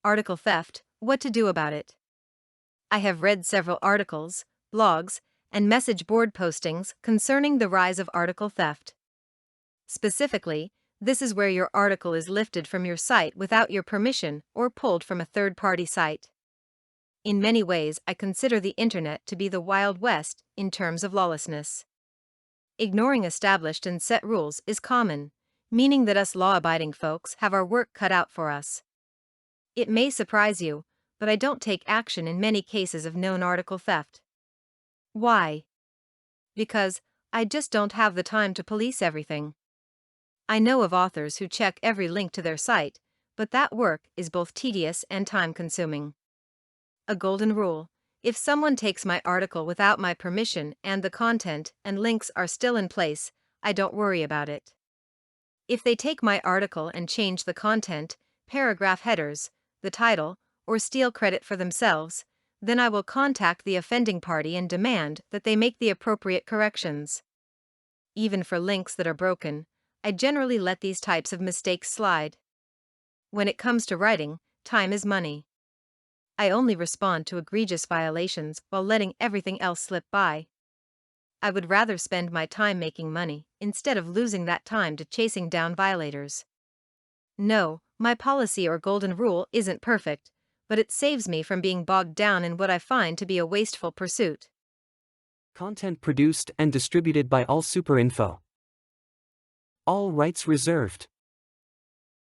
Article theft, what to do about it. I have read several articles, blogs, and message board postings concerning the rise of article theft. Specifically, this is where your article is lifted from your site without your permission or pulled from a third-party site. In many ways, I consider the internet to be the Wild West in terms of lawlessness. Ignoring established and set rules is common, meaning that us law-abiding folks have our work cut out for us. It may surprise you, but I don't take action in many cases of known article theft. Why? Because I just don't have the time to police everything. I know of authors who check every link to their site, but that work is both tedious and time-consuming. A golden rule: if someone takes my article without my permission and the content and links are still in place, I don't worry about it. If they take my article and change the content, paragraph headers, the title, or steal credit for themselves, then I will contact the offending party and demand that they make the appropriate corrections. Even for links that are broken, I generally let these types of mistakes slide. When it comes to writing, time is money. I only respond to egregious violations while letting everything else slip by. I would rather spend my time making money instead of losing that time to chasing down violators. No, my policy or golden rule isn't perfect, but it saves me from being bogged down in what I find to be a wasteful pursuit. Content produced and distributed by All Super Info. All rights reserved.